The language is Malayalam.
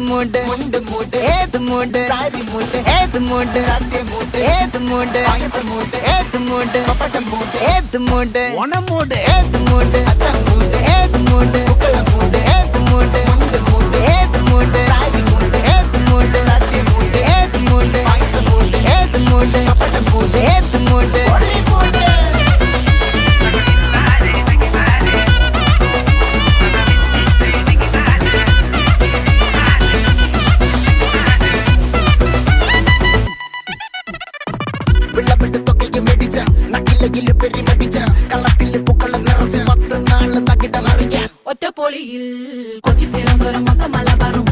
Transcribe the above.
മൂട് മുണ്ട് മൂട് ഏത് മൂട് സാരി മൂട് ഏത് മൂട് സത്യം മൂട് ഏത് മൂട് പായസം മൂട് ഏത് മൂട് പപ്പടം മൂട് ഏത് മൂട് ഓണം മൂട് ഏത് മൂട് അത്തം മൂട് ഏത് മൂട് പൂക്കള മൂട് ഏത് മൂട് മുണ്ട് മൂട് ഏത് മൂട് സാരി മൂട് ഏത് മൂട് സത്യം മൂട് ഏത് മൂട് പായസം മൂട് ഏത് മൂട് പപ്പടം മൂട് ഏത് മൂട് ഒളി മൂട് ഒറ്റപ്പൊളിയിൽ കൊച്ചി തിരുവനന്തപുരം മൊത്തം മലബാറും